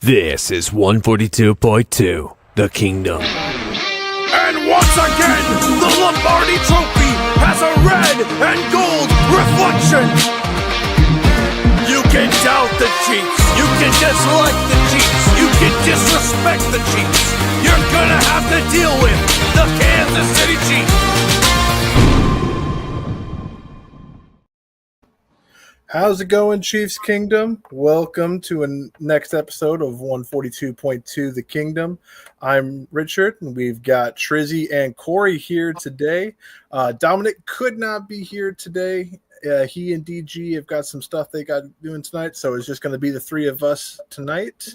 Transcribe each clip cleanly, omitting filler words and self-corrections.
This is 142.2, The Kingdom. And once again, the Lombardi Trophy has a red and gold reflection. You can doubt the Chiefs. You can dislike the Chiefs. You can disrespect the Chiefs. You're gonna have to deal with the Kansas City Chiefs. How's it going, Chiefs Kingdom? Welcome to a next episode of 142.2 The Kingdom. I'm Richard, and we've got Trizzy and Corey here today. Dominic could not be here today. He and DG have got some stuff they got doing tonight, so it's just going to be the three of us tonight.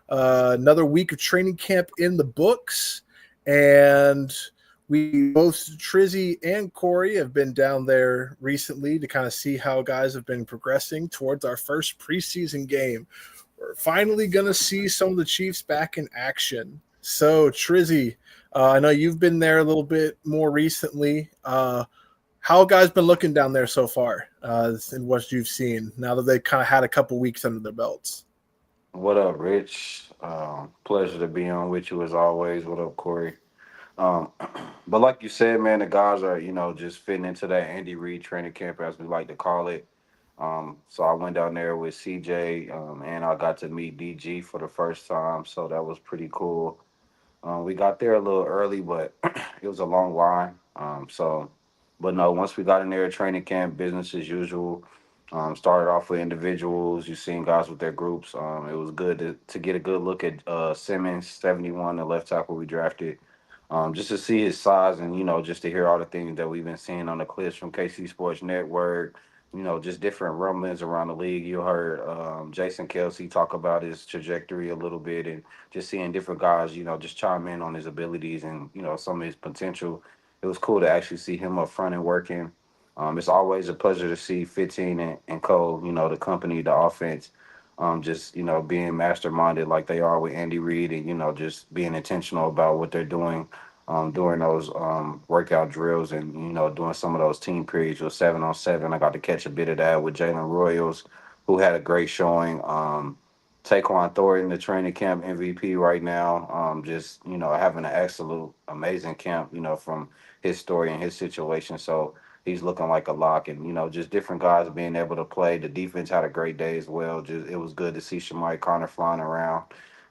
Another week of training camp in the books, and we both, Trizzy and Corey, have been down there recently to kind of see how guys have been progressing towards our first preseason game. We're finally going to see some of the Chiefs back in action. So, Trizzy, I know you've been there a little bit more recently. How have guys been looking down there so far in what you've seen now that they've kind of had a couple weeks under their belts? What up, Rich? Pleasure to be on with you as always. What up, Corey? Um, but like you said, man, the guys are, just fitting into that Andy Reid training camp, as we like to call it. So I went down there with CJ, and I got to meet DG for the first time. So that was pretty cool. We got there a little early, but it was a long line. But no, once we got in there, training camp, business as usual. Started off with individuals. You seen guys with their groups. It was good to get a good look at Simmons, 71, the left tackle we drafted. Just to see his size and, just to hear all the things that we've been seeing on the clips from KC Sports Network, just different rumblings around the league. You heard Jason Kelsey talk about his trajectory a little bit and just seeing different guys, just chime in on his abilities and, some of his potential. It was cool to actually see him up front and working. It's always a pleasure to see 15 and Cole, the company, the offense, just, being masterminded like they are with Andy Reid and, just being intentional about what they're doing during those workout drills and, doing some of those team periods with 7-on-7. I got to catch a bit of that with Jalen Royals, who had a great showing. Taquan Thornton, the training camp MVP right now, just, having an absolute amazing camp, from his story and his situation. So he's looking like a lock and, just different guys being able to play. The defense had a great day as well. Just it was good to see Shamari Connor flying around,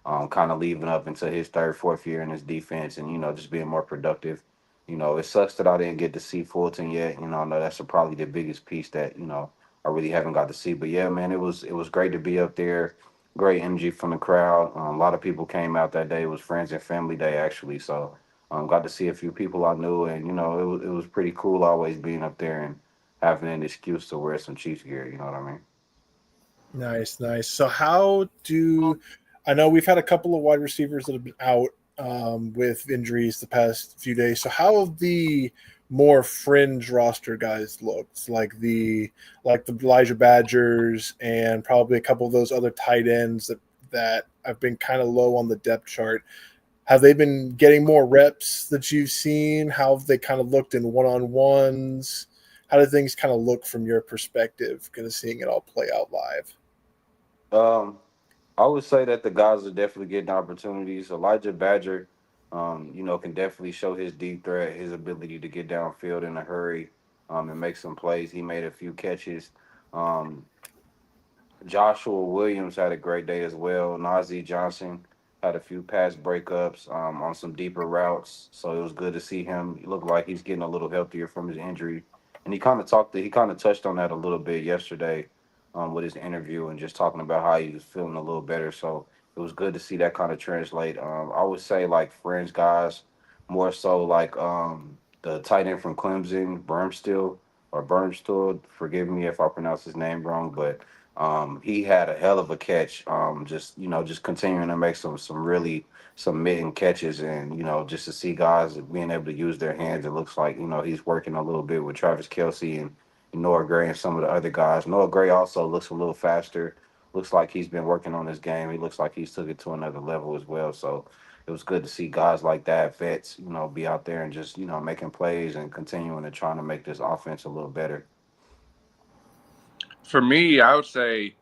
kind of leaving up into his third, fourth year in his defense and, just being more productive. It sucks that I didn't get to see Fulton yet. I know that's probably the biggest piece that, I really haven't got to see. But yeah, man, it was great to be up there. Great energy from the crowd. A lot of people came out that day. It was friends and family day actually. So got to see a few people I knew, and it was pretty cool always being up there and having an excuse to wear some Chiefs gear. You know what I mean? Nice, nice. So I know we've had a couple of wide receivers that have been out with injuries the past few days. So how have the more fringe roster guys looked? Like the Elijah Badgers and probably a couple of those other tight ends that have been kind of low on the depth chart. Have they been getting more reps that you've seen? How have they kind of looked in one-on-ones? How do things kind of look from your perspective, kind of seeing it all play out live? I would say that the guys are definitely getting opportunities. Elijah Badger, can definitely show his deep threat, his ability to get downfield in a hurry, and make some plays. He made a few catches. Um, Joshua Williams had a great day as well. Najee Johnson had a few pass breakups on some deeper routes, so it was good to see him. He looked like he's getting a little healthier from his injury, and he kind of touched on that a little bit yesterday with his interview and just talking about how he was feeling a little better. So it was good to see that kind of translate. I would say like fringe guys, more so like the tight end from Clemson, Burnstill. Forgive me if I pronounce his name wrong, but he had a hell of a catch. Just continuing to make some really some mitten catches, and just to see guys being able to use their hands. It looks like he's working a little bit with Travis Kelsey and Noah Gray and some of the other guys. Noah Gray also looks a little faster. Looks like he's been working on his game. He looks like he's took it to another level as well. So it was good to see guys like that, vets, be out there and just making plays and continuing to trying to make this offense a little better. For me, I would say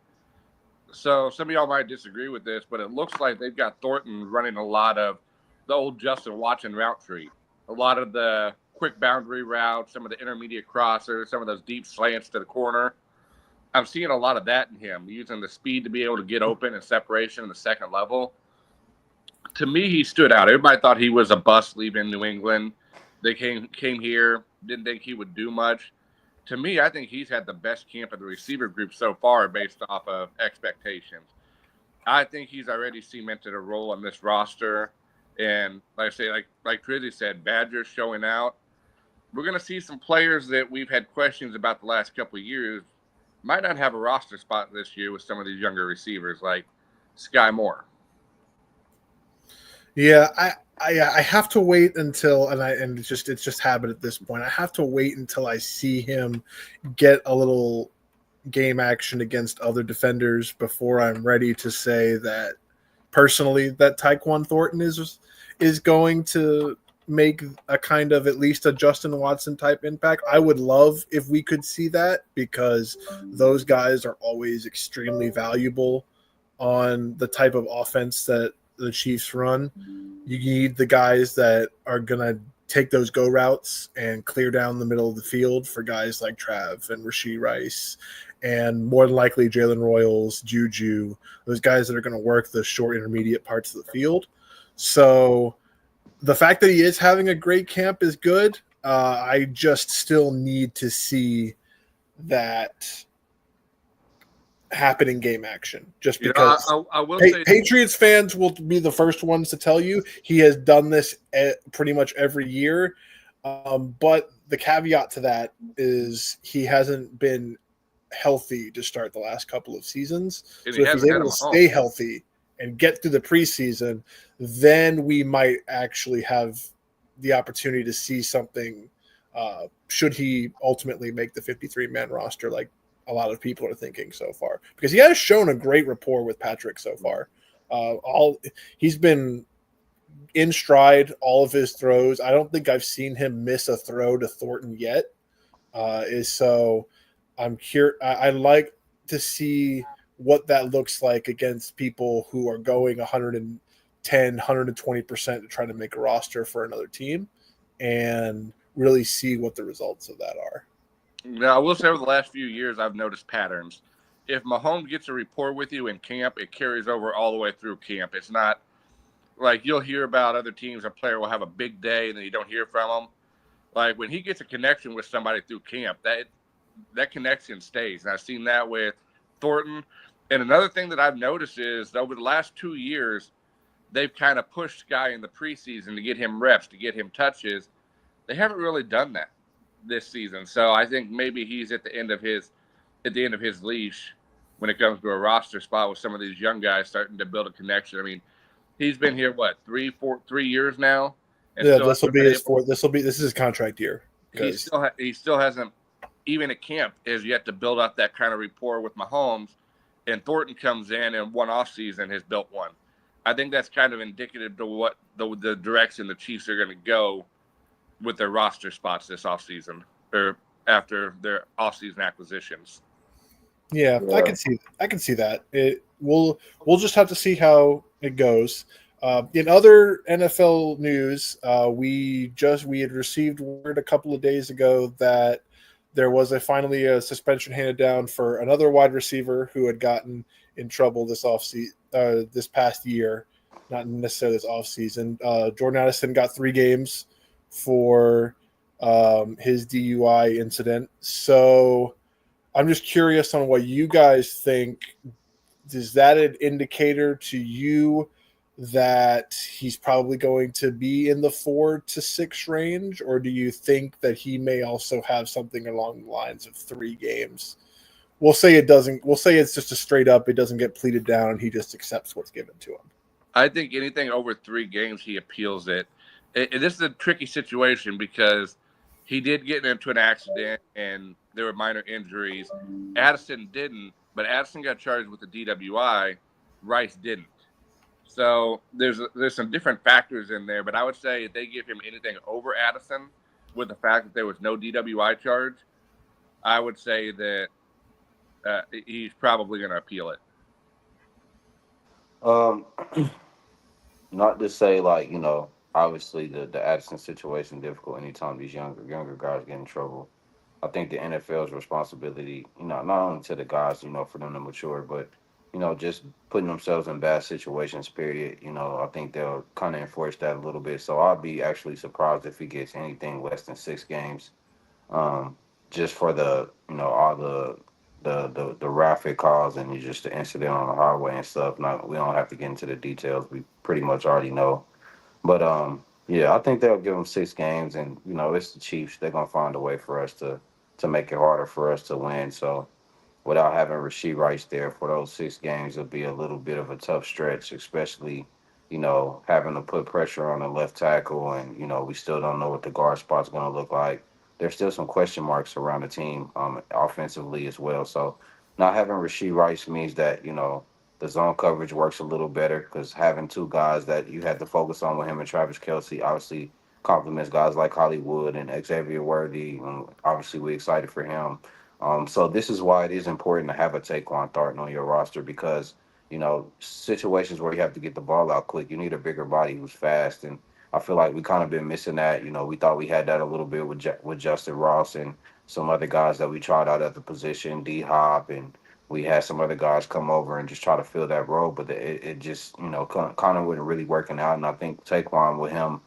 So some of y'all might disagree with this, but it looks like they've got Thornton running a lot of the old Justin Watson route tree. A lot of the quick boundary routes, some of the intermediate crossers, some of those deep slants to the corner. I'm seeing a lot of that in him, using the speed to be able to get open and separation in the second level. To me, he stood out. Everybody thought he was a bust leaving New England. They came here, didn't think he would do much. To me, I think he's had the best camp of the receiver group so far based off of expectations. I think he's already cemented a role on this roster. And like I say, like Trizzy said, Badger's showing out. We're going to see some players that we've had questions about the last couple of years might not have a roster spot this year with some of these younger receivers like Sky Moore. Yeah, I have to wait until and it's just habit at this point. I have to wait until I see him get a little game action against other defenders before I'm ready to say that personally that Tyquan Thornton is going to make a kind of at least a Justin Watson type impact. I would love if we could see that because those guys are always extremely valuable on the type of offense that the Chiefs run. You need the guys that are going to take those go routes and clear down the middle of the field for guys like Trav and Rashee Rice and more than likely Jalen Royals, Juju, those guys that are going to work the short intermediate parts of the field. So the fact that he is having a great camp is good. I just still need to see that happen in game action just because I will say Patriots fans will be the first ones to tell you he has done this pretty much every year. But the caveat to that is he hasn't been healthy to start the last couple of seasons. So if he's able to stay healthy and get through the preseason, then we might actually have the opportunity to see something should he ultimately make the 53-man roster like a lot of people are thinking so far. Because he has shown a great rapport with Patrick so far. He's been in stride all of his throws. I don't think I've seen him miss a throw to Thornton yet. So I'm curious. I like to see what that looks like against people who are going 110, 120% to try to make a roster for another team and really see what the results of that are. Now, I will say over the last few years, I've noticed patterns. If Mahomes gets a rapport with you in camp, it carries over all the way through camp. It's not like you'll hear about other teams, a player will have a big day and then you don't hear from them. Like when he gets a connection with somebody through camp, that connection stays. And I've seen that with Thornton. And another thing that I've noticed is over the last 2 years, they've kind of pushed Sky in the preseason to get him reps, to get him touches. They haven't really done that this season. So I think maybe he's at the end of his leash when it comes to a roster spot with some of these young guys starting to build a connection. I mean, he's been here, 3 years now? And yeah, this will be his fourth. This is his contract year. He still hasn't, even at camp, has yet to build up that kind of rapport with Mahomes. And Thornton comes in and one offseason has built one. I think that's kind of indicative to what the direction the Chiefs are going to go with their roster spots this offseason or after their offseason acquisitions. Yeah, I can see that. We'll just have to see how it goes. In other NFL news, we had received word a couple of days ago that there was finally a suspension handed down for another wide receiver who had gotten in trouble this past year, not necessarily this offseason. Jordan Addison got 3 games for his DUI incident. So I'm just curious on what you guys think. Is that an indicator to you that he's probably going to be in the 4 to 6 range, or do you think that he may also have something along the lines of 3 games? We'll say it's just a straight up, it doesn't get pleaded down and he just accepts what's given to him. I think anything over 3 games, he appeals it. This is a tricky situation because he did get into an accident and there were minor injuries. Addison didn't, but Addison got charged with the DWI. Rice didn't. So there's some different factors in there, but I would say if they give him anything over Addison with the fact that there was no DWI charge, I would say that he's probably going to appeal it. Um, Not to say like obviously the Addison situation difficult anytime these younger guys get in trouble. I think the NFL's responsibility, not only to the guys, for them to mature, but just putting themselves in bad situations. Period. I think they'll kind of enforce that a little bit. So I'll be actually surprised if he gets anything less than 6 games. Um, just for the all the rapid calls and just the incident on the highway and stuff. Not we don't have to get into the details. We pretty much already know. But yeah, I think they'll give them 6 games, and it's the Chiefs. They're gonna find a way for us to make it harder for us to win. So without having Rasheed Rice there for those 6 games, it'll be a little bit of a tough stretch, especially, having to put pressure on the left tackle. And, we still don't know what the guard spot's going to look like. There's still some question marks around the team offensively as well. So not having Rasheed Rice means that, the zone coverage works a little better because having two guys that you had to focus on with him and Travis Kelsey obviously complements guys like Hollywood and Xavier Worthy. Obviously, we're excited for him. So this is why it is important to have a Taquan Thornton on your roster because situations where you have to get the ball out quick, you need a bigger body who's fast, and I feel like we kind of been missing that. We thought we had that a little bit with with Justin Ross and some other guys that we tried out at the position, D Hop, and we had some other guys come over and just try to fill that role, but it just kind of wasn't really working out. And I think Taquan with him.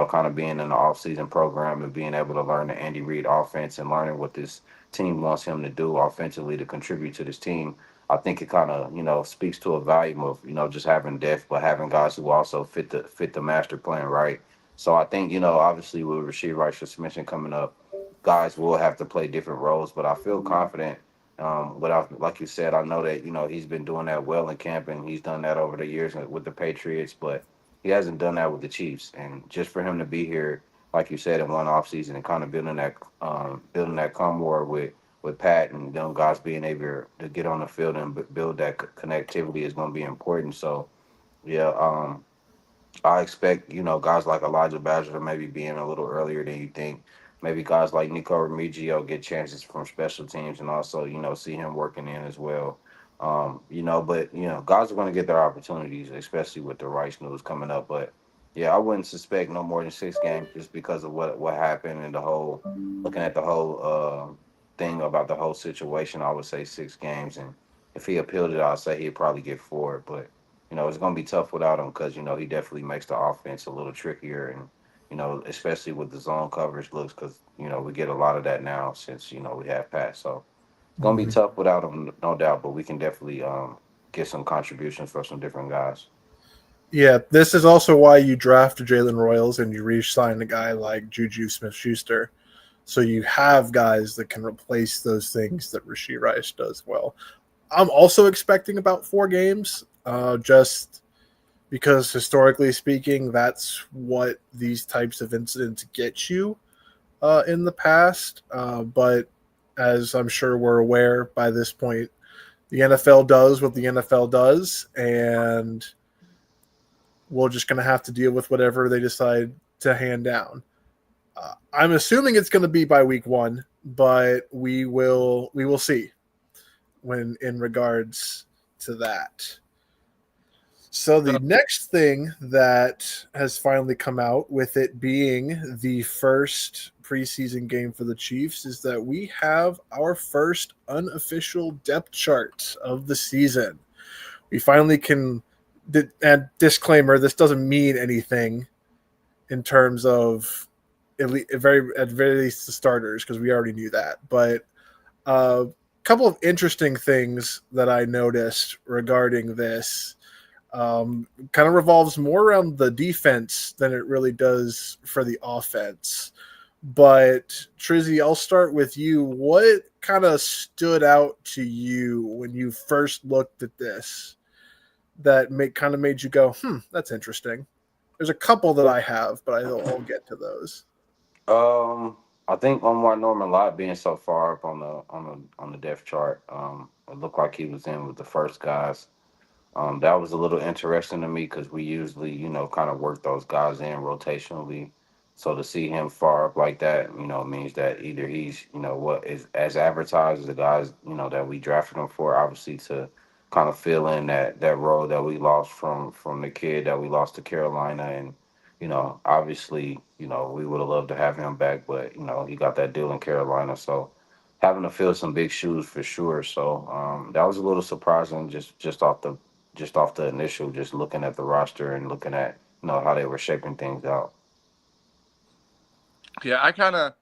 Kind of being in the offseason program and being able to learn the Andy Reid offense and learning what this team wants him to do offensively to contribute to this team, I think it kind of speaks to a value of just having depth, but having guys who also fit the master plan right. So I think obviously with Rasheed Rice suspension coming up, guys will have to play different roles, but I feel confident. Without like you said, I know that he's been doing that well in camp and he's done that over the years with the Patriots, but he hasn't done that with the Chiefs. And just for him to be here like you said, in one offseason and kind of building that war with Pat and them guys being able to get on the field and build that connectivity is going to be important. So yeah, I expect, guys like Elijah Badger to maybe be in a little earlier than you think. Maybe guys like Nico Remigio get chances from special teams and also, see him working in as well. But guys are going to get their opportunities, especially with the Rice news coming up. But yeah, I wouldn't suspect no more than 6 games just because of what happened and the whole looking at the whole thing about the whole situation. I would say 6 games, and if he appealed it, I'd say he'd probably get 4. But it's going to be tough without him because, he definitely makes the offense a little trickier. And, especially with the zone coverage looks because, we get a lot of that now since, we have Pat. So it's going to be Mhm. tough without him, no doubt, but we can definitely get some contributions from some different guys. Yeah, this is also why you draft Jalen Royals and you re-sign a guy like Juju Smith-Schuster. So you have guys that can replace those things that Rasheed Rice does well. I'm also expecting about 4 games, just because historically speaking, that's what these types of incidents get you in the past. But as I'm sure we're aware by this point, the NFL does what the NFL does, and we're just going to have to deal with whatever they decide to hand down. I'm assuming it's going to be by week 1, but we will see when in regards to that. So the next thing that has finally come out, with it being the first preseason game for the Chiefs, is that we have our first unofficial depth chart of the season. We finally can. And disclaimer: this doesn't mean anything in terms of at very least the starters, because we already knew that. But a couple of interesting things that I noticed regarding this kind of revolves more around the defense than it really does for the offense. But Trizzy, I'll start with you. What kind of stood out to you when you first looked at this that kind of made you go, that's interesting? There's a couple that I have, but I'll get to those. I think Omar Norman Lott being so far up on the depth chart, it looked like he was in with the first guys. That was a little interesting to me because we usually, kind of work those guys in rotationally. So to see him far up like that, means that either he's, what is as advertised as the guys, that we drafted him for, obviously to kind of fill in that role that we lost from the kid that we lost to Carolina. And obviously, we would have loved to have him back, but he got that deal in Carolina, so having to fill some big shoes for sure. So that was a little surprising, just off the initial, just looking at the roster and looking at how they were shaping things out. Yeah, I kind of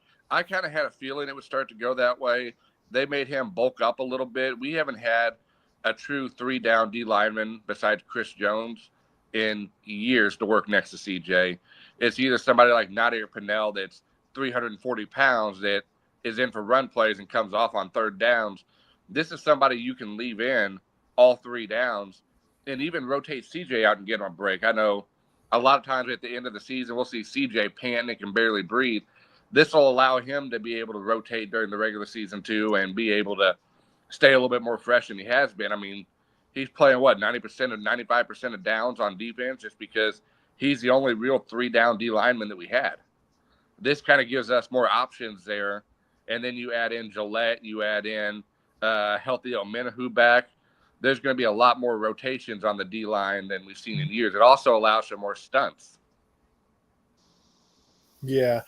had a feeling it would start to go that way. They made him bulk up a little bit. We haven't had a true three down D lineman besides Chris Jones in years to work next to CJ. It's either somebody like Nadir Pinnell that's 340 pounds that is in for run plays and comes off on third downs. This is somebody you can leave in all three downs and even rotate CJ out and get on break. I know a lot of times at the end of the season, we'll see CJ panting and can barely breathe. This will allow him to be able to rotate during the regular season too and be able to stay a little bit more fresh than he has been. I mean, he's playing 90% of 95% of downs on defense just because he's the only real three down D lineman that we had. This kind of gives us more options there. And then you add in Gillette, you add in healthy Omenahu back. There's going to be a lot more rotations on the D line than we've seen in years. It also allows for more stunts. Yeah.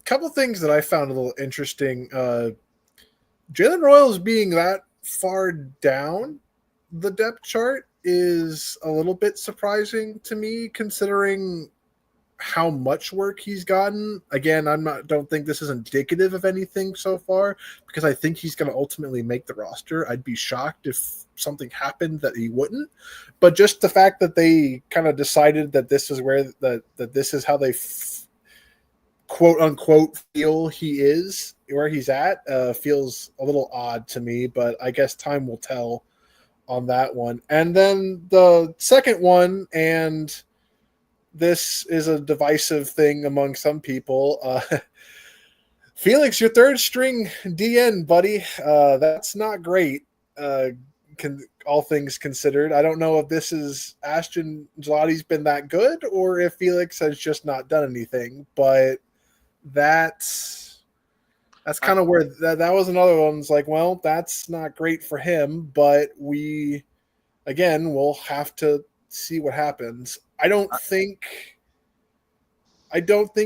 Couple things that I found a little interesting. Jalen Royals being that far down the depth chart is a little bit surprising to me, considering how much work he's gotten. Again, don't think this is indicative of anything so far, because I think he's going to ultimately make the roster. I'd be shocked if something happened that he wouldn't. But just the fact that they kind of decided that this is where that this is how they quote unquote feel he is, where he's at, feels a little odd to me, but I guess time will tell on that one. And then the second one, and this is a divisive thing among some people. Felix, your third string DN, buddy. That's not great. All things considered, I don't know if this is Ashton Gelati's been that good or if Felix has just not done anything, but that's kind of where that was another one. It's like, well, that's not great for him, but we'll have to see what happens. I don't think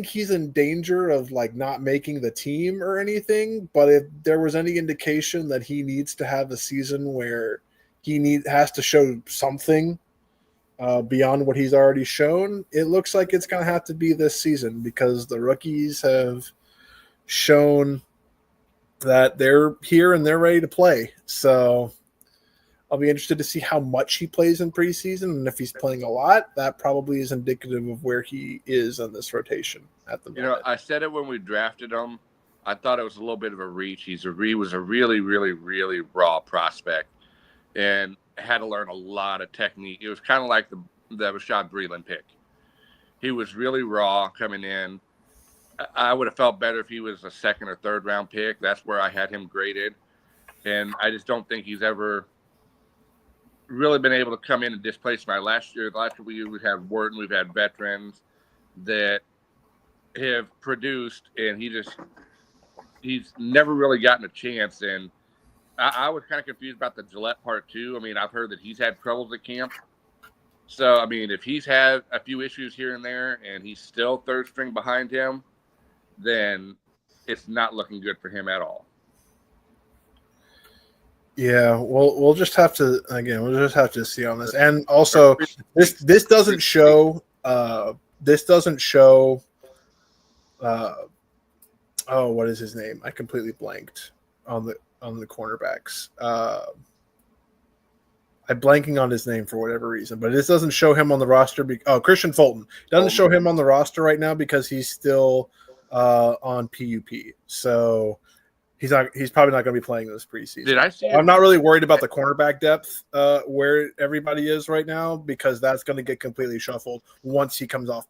he's in danger of like not making the team or anything, but if there was any indication that he needs to have a season where he has to show something beyond what he's already shown, it looks like it's going to have to be this season, because the rookies have shown that they're here and they're ready to play. So I'll be interested to see how much he plays in preseason, and if he's playing a lot, that probably is indicative of where he is in this rotation at the moment. I said it when we drafted him. I thought it was a little bit of a reach. He was a really, really, really raw prospect and had to learn a lot of technique. It was kind of like the Rashad Breeland pick. He was really raw coming in. I would have felt better if he was a second or third round pick. That's where I had him graded. And I just don't think he's ever really been able to come in and displace my last year. We've had Wharton, we've had veterans that have produced, and he's never really gotten a chance. And I was kind of confused about the Gillette part too. I mean, I've heard that he's had troubles at camp. So, I mean, if he's had a few issues here and there and he's still third string behind him, then it's not looking good for him at all. Yeah, we'll just have to see on this. And also, this doesn't show. What is his name? I completely blanked on the cornerbacks. I'm blanking on his name for whatever reason, but this doesn't show him on the roster. Christian Fulton doesn't show him on the roster right now because he's still on PUP. So he's probably not going to be playing this preseason. Did I see? I'm not really worried about the cornerback depth where everybody is right now, because that's going to get completely shuffled once he comes off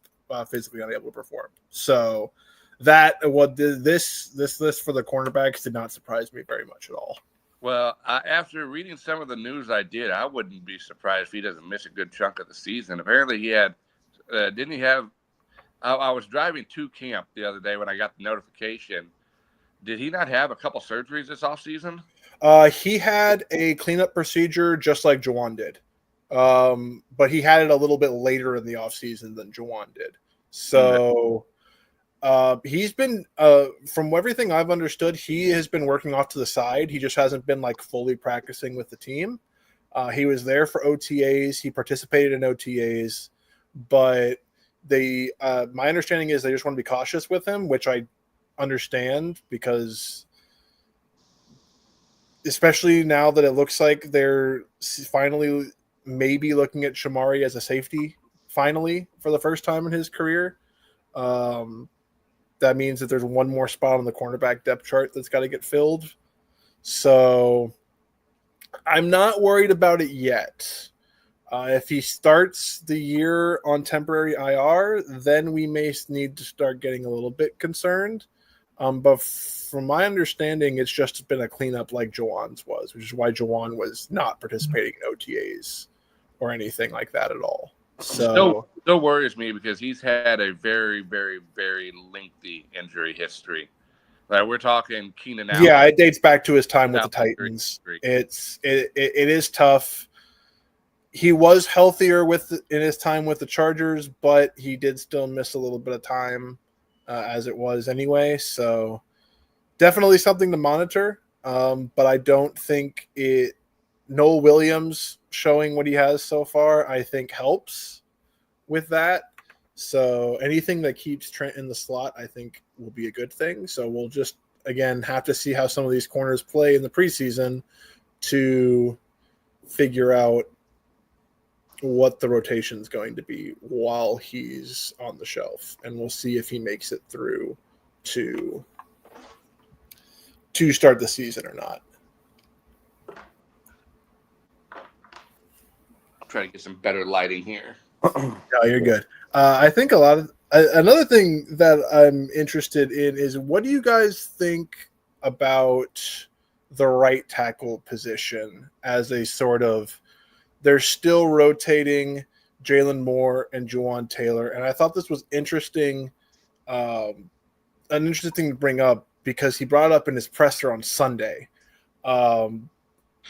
physically unable to perform. So this list for the cornerbacks did not surprise me very much at all. Well, after reading some of the news I did, I wouldn't be surprised if he doesn't miss a good chunk of the season. Apparently he had, didn't he have, I was driving to camp the other day when I got the notification. Did he not have a couple surgeries this offseason? He had a cleanup procedure just like Juwan did. But he had it a little bit later in the offseason than Juwan did. So he's been, from everything I've understood, he has been working off to the side. He just hasn't been like fully practicing with the team. He was there for OTAs. He participated in OTAs, but my understanding is they just want to be cautious with him, which I understand because especially now that it looks like they're finally maybe looking at Shamari as a safety finally for the first time in his career. That means that there's one more spot on the cornerback depth chart that's got to get filled. So I'm not worried about it yet. If he starts the year on temporary IR, then we may need to start getting a little bit concerned. But from my understanding, it's just been a cleanup like Juwan's was, which is why Juwan was not participating in OTAs or anything like that at all. So still worries me because he's had a very, very, very lengthy injury history. Like we're talking Keenan Allen. Yeah, it dates back to his time with the Titans. It is tough. He was healthier in his time with the Chargers, but he did still miss a little bit of time as it was anyway. So definitely something to monitor. But I don't think it. Noel Williams showing what he has so far, I think helps with that. So anything that keeps Trent in the slot, I think will be a good thing. So we'll just, again, have to see how some of these corners play in the preseason to figure out what the rotation is going to be while he's on the shelf. And we'll see if he makes it through to start the season or not. Try to get some better lighting here. No, you're good. I think another thing that I'm interested in is what do you guys think about the right tackle position as a sort of they're still rotating Jalen Moore and Juwan Taylor, and I thought this was interesting, an interesting thing to bring up because he brought it up in his presser on Sunday.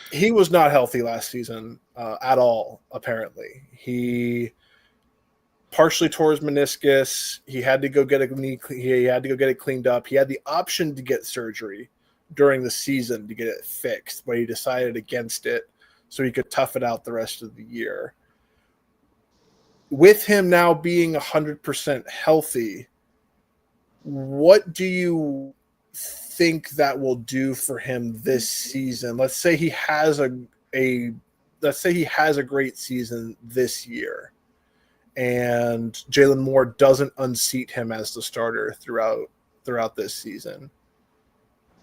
He was not healthy last season at all. Apparently, he partially tore his meniscus. He had to go get He had to go get it cleaned up. He had the option to get surgery during the season to get it fixed, but he decided against it so he could tough it out the rest of the year. With him now being 100% healthy, what do you think that will do for him this season? Let's say he has a great season this year and Jalen Moore doesn't unseat him as the starter throughout this season.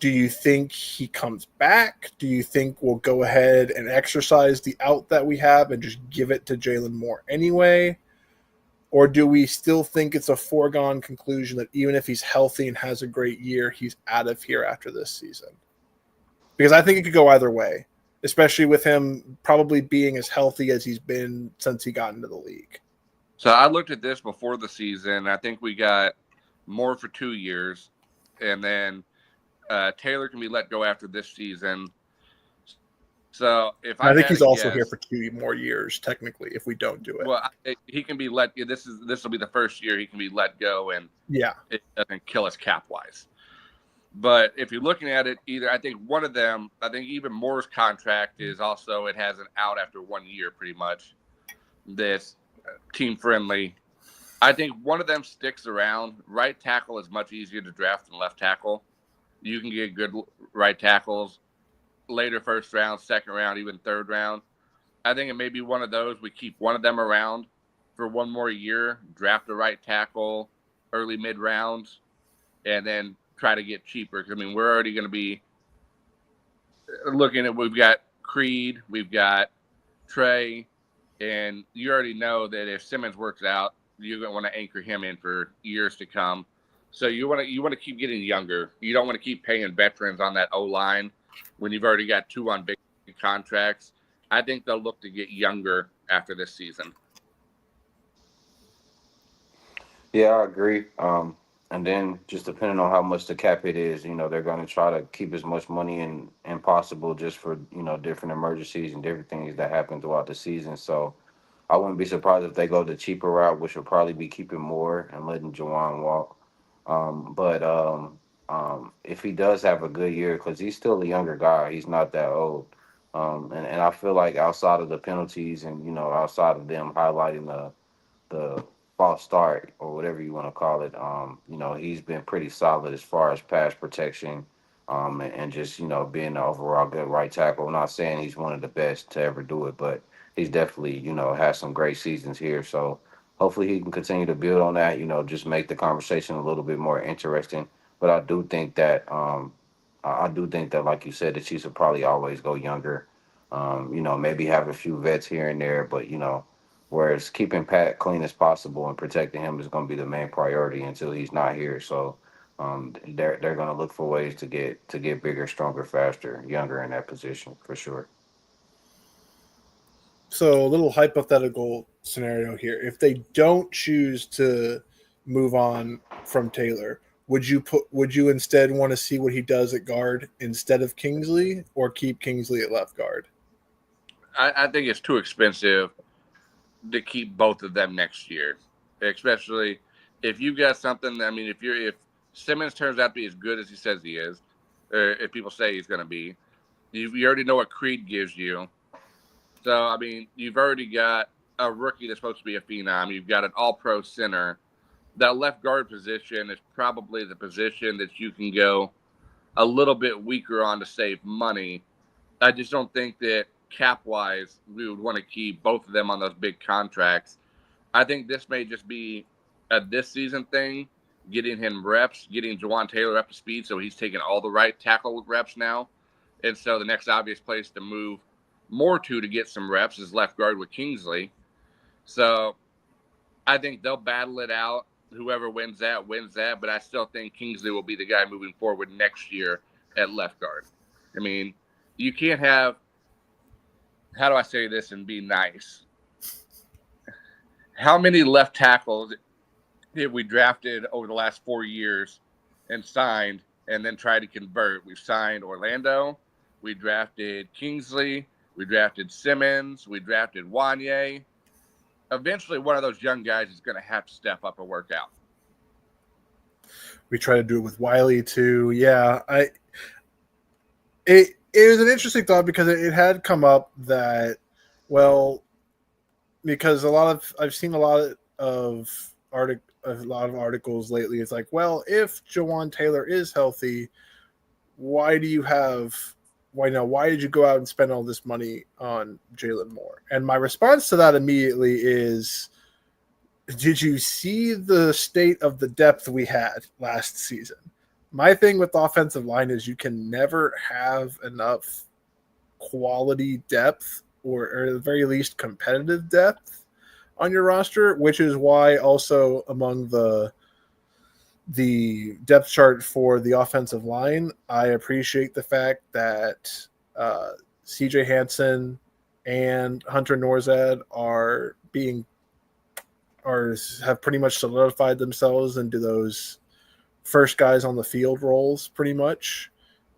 Do you think he comes back? Do you think we'll go ahead and exercise the out that we have and just give it to Jalen Moore anyway? Or do we still think it's a foregone conclusion that even if he's healthy and has a great year, he's out of here after this season? Because I think it could go either way, especially with him probably being as healthy as he's been since he got into the league. So I looked at this before the season. I think we got Moore for 2 years, and then Taylor can be let go after this season. So I think he's also here for 2 more years, technically, if we don't do it. Well, he can be let. This will be the first year he can be let go, and it doesn't kill us cap wise. But if you're looking at it, I think one of them. I think even Moore's contract is also it has an out after 1 year, pretty much. This team friendly. I think one of them sticks around. Right tackle is much easier to draft than left tackle. You can get good right tackles later first round, second round, even third round. I think it may be one of those. We keep one of them around for one more year, draft a right tackle early mid rounds, and then try to get cheaper. I mean, we're already going to be looking at, we've got Creed, we've got Trey, and you already know that if Simmons works out, you're going to want to anchor him in for years to come. So you want to keep getting younger. You don't want to keep paying veterans on that O-line when you've already got two on big contracts. I think they'll look to get younger after this season. Yeah, I agree. And then just depending on how much the cap hit is, they're going to try to keep as much money in possible just for, different emergencies and different things that happen throughout the season. So I wouldn't be surprised if they go the cheaper route, which would probably be keeping more and letting Jawan walk. But if he does have a good year, because he's still a younger guy, he's not that old. And I feel like outside of the penalties and, outside of them highlighting the false start or whatever you want to call it, he's been pretty solid as far as pass protection, and just, being an overall good right tackle. I'm not saying he's one of the best to ever do it, but he's definitely, has some great seasons here. So hopefully he can continue to build on that, just make the conversation a little bit more interesting. But I do think that, like you said, the Chiefs will probably always go younger. Maybe have a few vets here and there, but whereas keeping Pat clean as possible and protecting him is going to be the main priority until he's not here. So they're going to look for ways to get bigger, stronger, faster, younger in that position for sure. So a little hypothetical scenario here. If they don't choose to move on from Taylor, would you instead want to see what he does at guard instead of Kingsley, or keep Kingsley at left guard? I think it's too expensive to keep both of them next year, especially if you've got something. I mean, if Simmons turns out to be as good as he says he is, or if people say he's going to be, you already know what Creed gives you. So I mean, you've already got a rookie that's supposed to be a phenom. You've got an All-Pro center. That left guard position is probably the position that you can go a little bit weaker on to save money. I just don't think that cap wise we would want to keep both of them on those big contracts. I think this may just be a this season thing, getting him reps, getting Jawan Taylor up to speed so he's taking all the right tackle reps now. And so the next obvious place to move more to get some reps is left guard with Kingsley. So I think they'll battle it out. Whoever wins that wins that, but I still think Kingsley will be the guy moving forward next year at left guard. I mean, you can't have, how do I say this and be nice? How many left tackles have we drafted over the last 4 years and signed and then tried to convert? We've signed Orlando, we drafted Kingsley, we drafted Simmons, we drafted Wanye. Eventually, one of those young guys is going to have to step up and work out. We try to do it with Wiley too. Yeah, it was an interesting thought because it had come up that, well, because I've seen a lot of articles lately. It's like, well, if Jawan Taylor is healthy, why did you go out and spend all this money on Jalen Moore? And my response to that immediately is, did you see the state of the depth we had last season? My thing with the offensive line is you can never have enough quality depth or at the very least competitive depth on your roster, which is why also among the depth chart for the offensive line, I appreciate the fact that CJ Hansen and Hunter Norzad have pretty much solidified themselves into those first guys on the field roles pretty much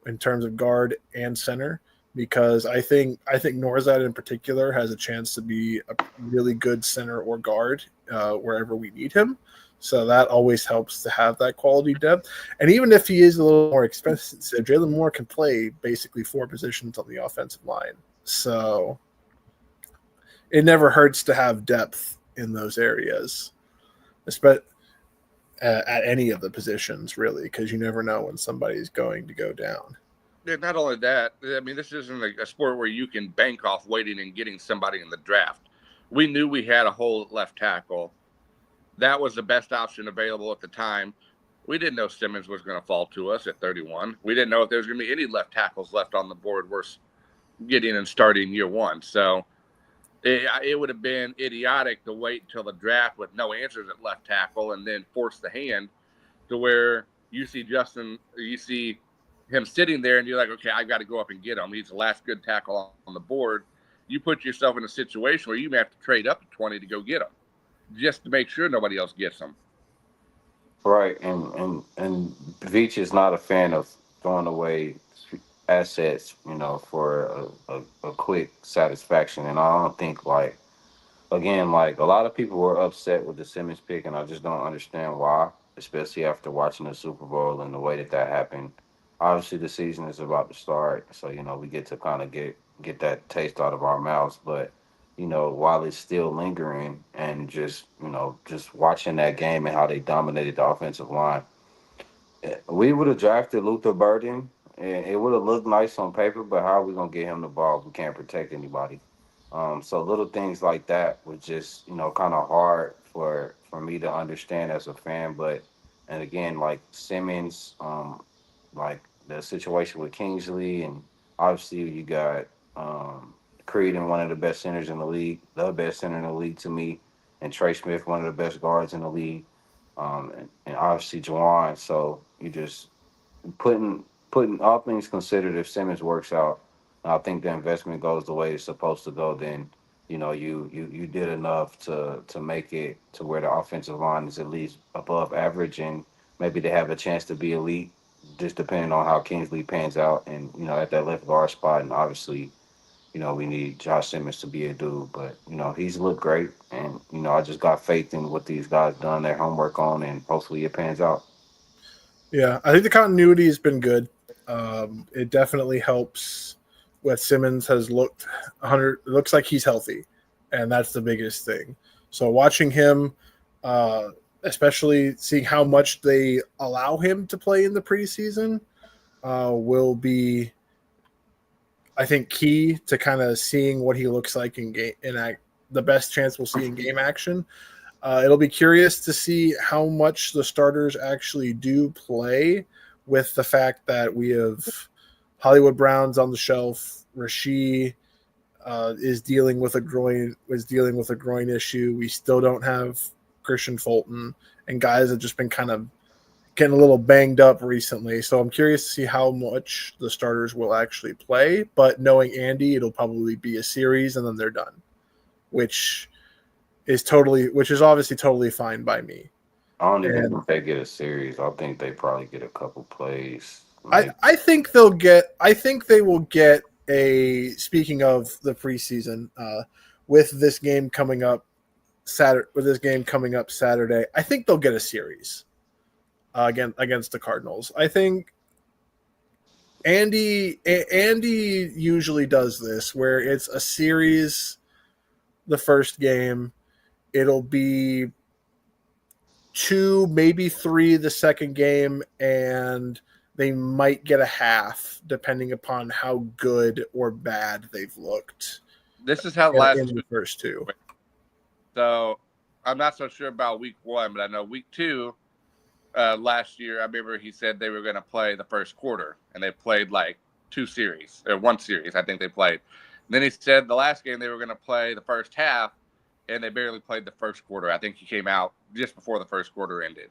in terms of guard and center, because I think Norzad in particular has a chance to be a really good center or guard wherever we need him. So that always helps to have that quality depth. And even if he is a little more expensive, Jalen Moore can play basically 4 positions on the offensive line. So it never hurts to have depth in those areas, especially at any of the positions, really, because you never know when somebody's going to go down. Yeah, not only that, I mean, this isn't a sport where you can bank off waiting and getting somebody in the draft. We knew we had a hole at left tackle. That was the best option available at the time. We didn't know Simmons was going to fall to us at 31. We didn't know if there was going to be any left tackles left on the board worth getting and starting year one. So it would have been idiotic to wait until the draft with no answers at left tackle and then force the hand to where you see him sitting there and you're like, okay, I've got to go up and get him. He's the last good tackle on the board. You put yourself in a situation where you may have to trade up to 20 to go get him, just to make sure nobody else gets them. Right, and Veach is not a fan of throwing away assets, for a quick satisfaction. And I don't think like again, like a lot of people were upset with the Simmons pick, and I just don't understand why, especially after watching the Super Bowl and the way that happened. Obviously, the season is about to start, so we get to kind of get that taste out of our mouths. But while it's still lingering, and just watching that game and how they dominated the offensive line, we would have drafted Luther Burden, and it would have looked nice on paper. But how are we gonna get him the ball if we can't protect anybody? So little things like that was just kind of hard for me to understand as a fan. But and again, like Simmons, like the situation with Kingsley, and obviously you got Creed and one of the best centers in the league, the best center in the league to me, and Trey Smith, one of the best guards in the league, and obviously Juwan. So you just putting all things considered, if Simmons works out, I think the investment goes the way it's supposed to go. Then you did enough to make it to where the offensive line is at least above average, and maybe they have a chance to be elite, just depending on how Kingsley pans out, and at that left guard spot, and obviously. We need Josh Simmons to be a dude, but he's looked great, and I just got faith in what these guys done their homework on, and hopefully it pans out. Yeah, I think the continuity has been good. It definitely helps. With Simmons has looked 100. It looks like he's healthy, and that's the biggest thing. So watching him, uh, especially seeing how much they allow him to play in the preseason, will be, I think, key to kind of seeing what he looks like in game. The best chance we'll see in game action. It'll be curious to see how much the starters actually do play, with the fact that we have Hollywood Brown's on the shelf. Rasheed is dealing with a groin issue. We still don't have Christian Fulton, and guys have just been kind of getting a little banged up recently. So I'm curious to see how much the starters will actually play. But knowing Andy, it'll probably be a series and then they're done, which which is obviously totally fine by me. I don't even And think they get a series. I think they probably get a couple plays. I, Maybe. I think they will get a, speaking of the preseason, with this game coming up Saturday, I think they'll get a series again against the Cardinals. I think Andy usually does this where it's a series the first game. It'll be two, maybe three the second game, and they might get a half depending upon how good or bad they've looked This is how the in last the two. first two. So I'm not so sure about week one, but I know week two last year, I remember he said they were going to play the first quarter, and they played like two series or one series. I think they played. And then he said the last game they were going to play the first half, and they barely played the first quarter. I think he came out just before the first quarter ended.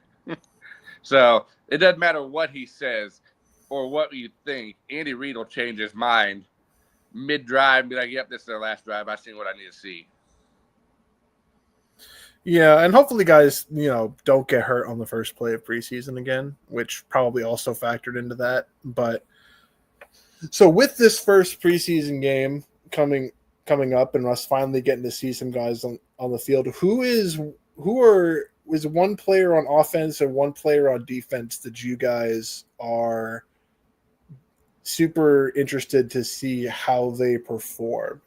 So it doesn't matter what he says or what you think. Andy Reid will change his mind mid-drive and be like, "Yep, this is their last drive. I've seen what I need to see." Yeah, and hopefully guys, don't get hurt on the first play of preseason again, which probably also factored into that. But so with this first preseason game coming up, and us finally getting to see some guys on the field, is one player on offense and one player on defense that you guys are super interested to see how they perform?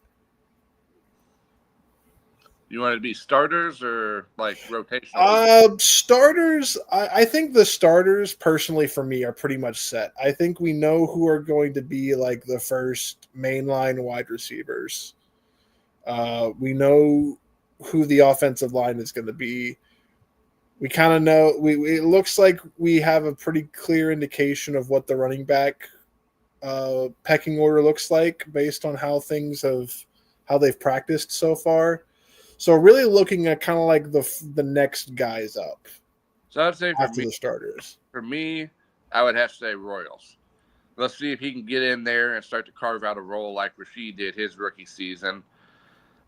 You want it to be starters or like rotational? Starters. I think the starters, personally, for me, are pretty much set. I think we know who are going to be like the first mainline wide receivers. We know who the offensive line is going to be. We kind of know. It looks like we have a pretty clear indication of what the running back pecking order looks like based on how they've practiced so far. So really looking at kind of like the next guys up So I'd say after the starters. for me, I would have to say Royals. Let's see if he can get in there and start to carve out a role like Rasheed did his rookie season.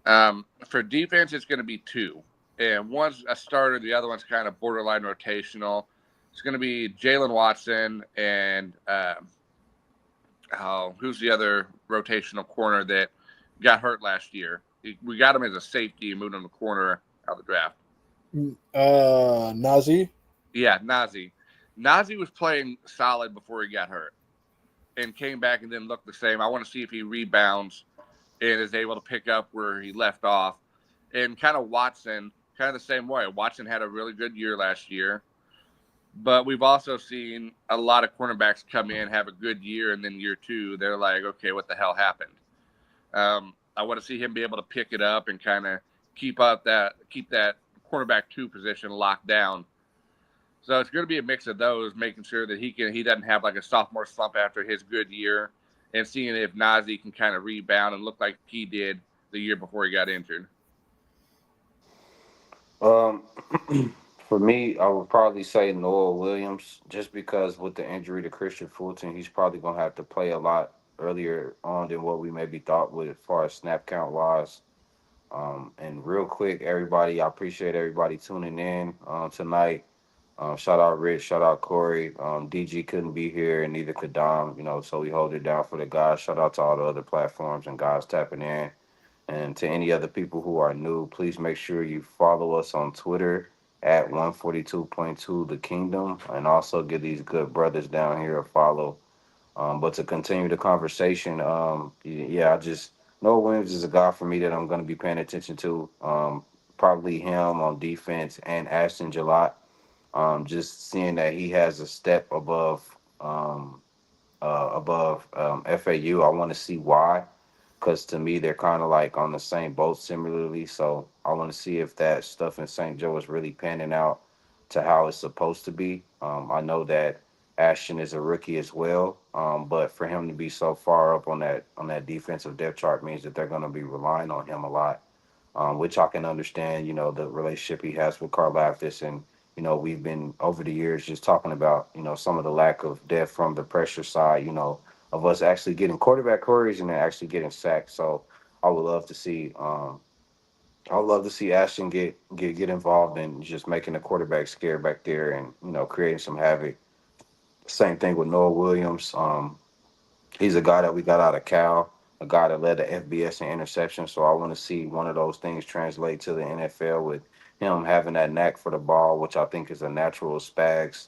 For defense, it's going to be two. And one's a starter, the other one's kind of borderline rotational. It's going to be Jalen Watson and who's the other rotational corner that got hurt last year? We got him as a safety and moved him to corner out of the draft. Nazi. Yeah, Nazi. Nazi was playing solid before he got hurt and came back and didn't look the same. I want to see if he rebounds and is able to pick up where he left off. And kind of Watson, kind of the same way. Watson had a really good year last year. But we've also seen a lot of cornerbacks come in, have a good year, and then year two, they're like, okay, what the hell happened? I want to see him be able to pick it up and kind of keep that cornerback 2 position locked down. So it's going to be a mix of those, making sure that he doesn't have like a sophomore slump after his good year, and seeing if Nazi can kind of rebound and look like he did the year before he got injured. For me, I would probably say Noah Williams, just because with the injury to Christian Fulton, he's probably gonna have to play a lot earlier on than what we maybe thought would, as far as snap count wise. And real quick, everybody, I appreciate everybody tuning in tonight. Shout out Rich, shout out Corey. DG couldn't be here, and neither could Dom. So we hold it down for the guys. Shout out to all the other platforms and guys tapping in. And to any other people who are new, please make sure you follow us on Twitter at 142.2 The Kingdom, and also give these good brothers down here a follow. But to continue the conversation, I just Noah Williams is a guy for me that I'm going to be paying attention to. Probably him on defense and Ashton Gillott. Just seeing that he has a step above FAU. I want to see why, because to me they're kind of like on the same boat similarly. So I want to see if that stuff in St. Joe is really panning out to how it's supposed to be. I know that Ashton is a rookie as well, but for him to be so far up on that defensive depth chart means that they're going to be relying on him a lot, which I can understand. The relationship he has with Karlaftis, and we've been over the years just talking about some of the lack of depth from the pressure side. Of us actually getting quarterback hurries and then actually getting sacked. So I would love to see. I would love to see Ashton get involved in just making the quarterback scared back there and creating some havoc. Same thing with Noah Williams. He's a guy that we got out of Cal, a guy that led the FBS in interceptions. So I want to see one of those things translate to the NFL with him having that knack for the ball, which I think is a natural Spags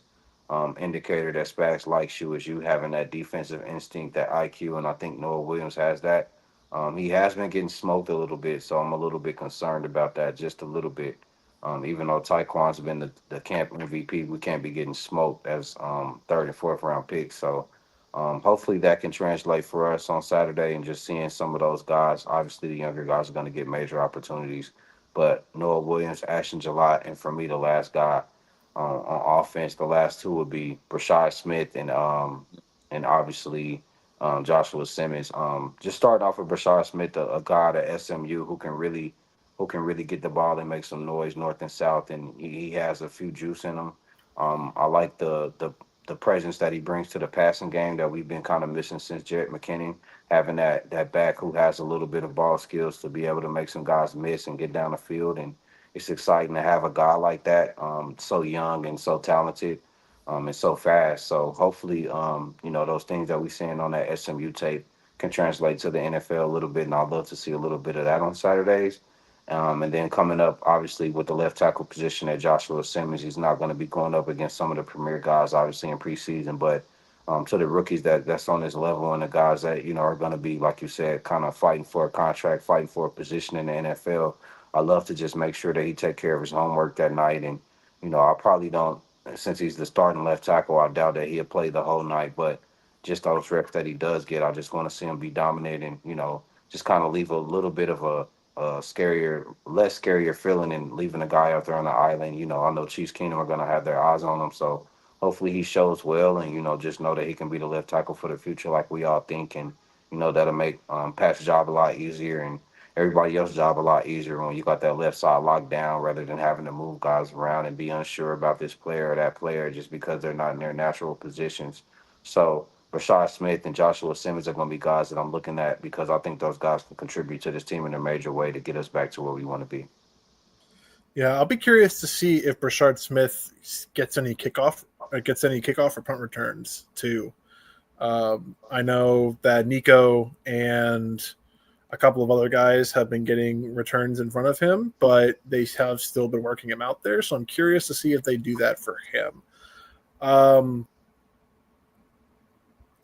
indicator that Spags likes you, is you having that defensive instinct, that IQ, and I think Noah Williams has that. He has been getting smoked a little bit, so I'm a little bit concerned about that, just a little bit. Even though Tyquan's been the camp MVP, we can't be getting smoked as third and fourth round picks. So hopefully that can translate for us on Saturday, and just seeing some of those guys. Obviously, the younger guys are going to get major opportunities, but Noah Williams, Ashton Gillott, and for me, the last guy on offense, the last two would be Brashad Smith and obviously Joshua Simmons. Just starting off with Brashad Smith, a guy at SMU who can really get the ball and make some noise north and south, and he has a few juice in him. I like the presence that he brings to the passing game that we've been kind of missing since Jarrett McKinnon, having that back who has a little bit of ball skills to be able to make some guys miss and get down the field. And it's exciting to have a guy like that, so young and so talented, and so fast. So hopefully, those things that we're seeing on that SMU tape can translate to the NFL a little bit, and I'd love to see a little bit of that on Saturdays. And then coming up, obviously, with the left tackle position at Joshua Simmons, he's not going to be going up against some of the premier guys, obviously, in preseason, but to the rookies that's on this level, and the guys that, are going to be, like you said, kind of fighting for a contract, fighting for a position in the NFL. I love to just make sure that he take care of his homework that night. And, I probably don't, since he's the starting left tackle, I doubt that he'll play the whole night, but just those reps that he does get, I just want to see him be dominating, just kind of leave a little bit of a less scarier feeling than leaving a guy out there on the island. I know Chiefs Kingdom are going to have their eyes on him, so hopefully he shows well, and just know that he can be the left tackle for the future, like we all think, and that'll make Pat's job a lot easier and everybody else's job a lot easier when you got that left side locked down, rather than having to move guys around and be unsure about this player or that player just because they're not in their natural positions. So Rashad Smith and Joshua Simmons are going to be guys that I'm looking at, because I think those guys can contribute to this team in a major way to get us back to where we want to be. Yeah, I'll be curious to see if Brashard Smith gets any kickoff gets any kickoff or punt returns too. I know that Nico and a couple of other guys have been getting returns in front of him, but they have still been working him out there. So I'm curious to see if they do that for him.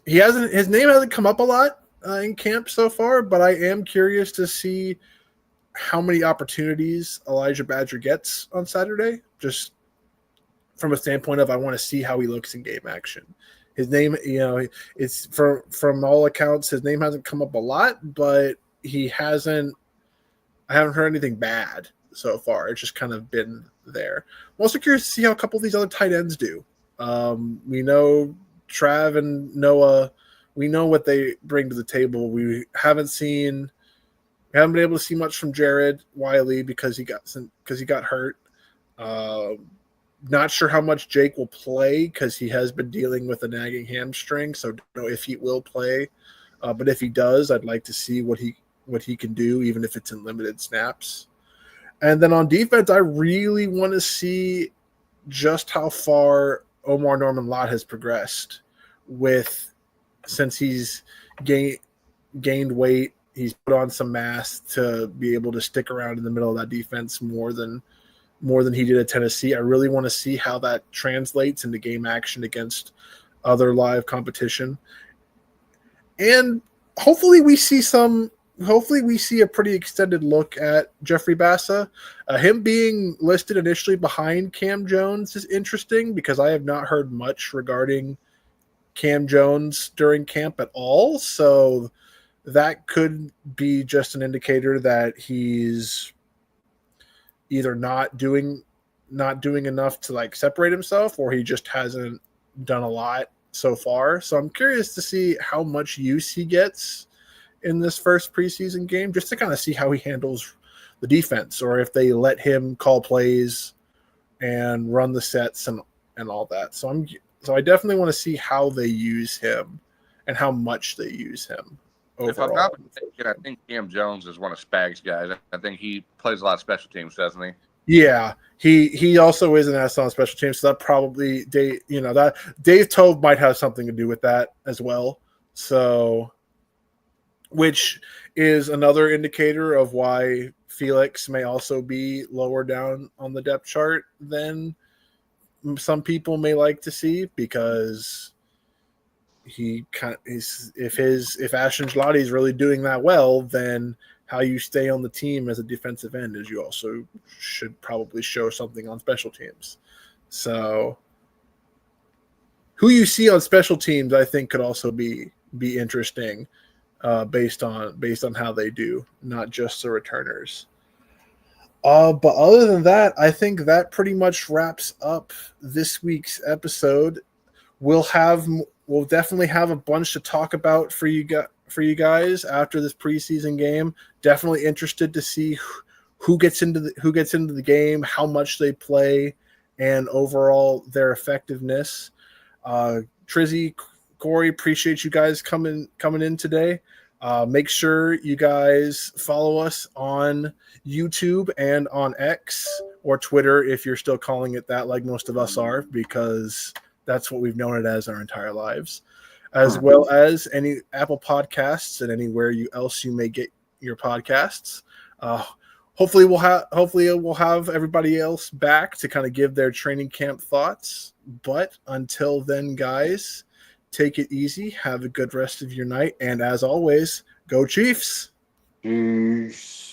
His name hasn't come up a lot in camp so far, but I am curious to see how many opportunities Elijah Badger gets on Saturday, just from a standpoint of I want to see how he looks in game action. His name, it's from all accounts, his name hasn't come up a lot, but I haven't heard anything bad so far. It's just kind of been there. I'm also curious to see how a couple of these other tight ends do. We know Trav and Noah, we know what they bring to the table. We haven't been able to see much from Jared Wiley because he got hurt. Not sure how much Jake will play because he has been dealing with a nagging hamstring, so don't know if he will play. But if he does, I'd like to see what he can do, even if it's in limited snaps. And then on defense, I really want to see just how far Omar Norman Lott has progressed since he's gained weight. He's put on some mass to be able to stick around in the middle of that defense more than he did at Tennessee. I really want to see how that translates into game action against other live competition. And hopefully we see a pretty extended look at Jeffrey Bassa. Him being listed initially behind Cam Jones is interesting because I have not heard much regarding Cam Jones during camp at all. So that could be just an indicator that he's either not doing enough to like separate himself, or he just hasn't done a lot so far. So I'm curious to see how much use he gets in this first preseason game, just to kind of see how he handles the defense, or if they let him call plays and run the sets and all that. So I definitely want to see how they use him and how much they use him overall. If I'm not mistaken, I think Cam Jones is one of Spag's guys. I think he plays a lot of special teams, doesn't he? Yeah, he also is an asset on special teams. So that probably Dave Tove might have something to do with that as well. So, which is another indicator of why Felix may also be lower down on the depth chart than some people may like to see, because if Ashton Gelati is really doing that well, then how you stay on the team as a defensive end is you also should probably show something on special teams. So who you see on special teams, I think, could also be interesting based on how they do, not just the returners. But other than that, I think that pretty much wraps up this week's episode. We'll definitely have a bunch to talk about for you guys after this preseason game. Definitely interested to see who gets into the game, how much they play, and overall their effectiveness. Trizzy, Corey, appreciate you guys coming in today. Make sure you guys follow us on YouTube and on X or Twitter, if you're still calling it that, like most of us are, because that's what we've known it as our entire lives, as well as any Apple Podcasts and anywhere else you may get your podcasts. Hopefully we'll have everybody else back to kind of give their training camp thoughts. But until then, guys, take it easy. Have a good rest of your night. And as always, go Chiefs. Peace.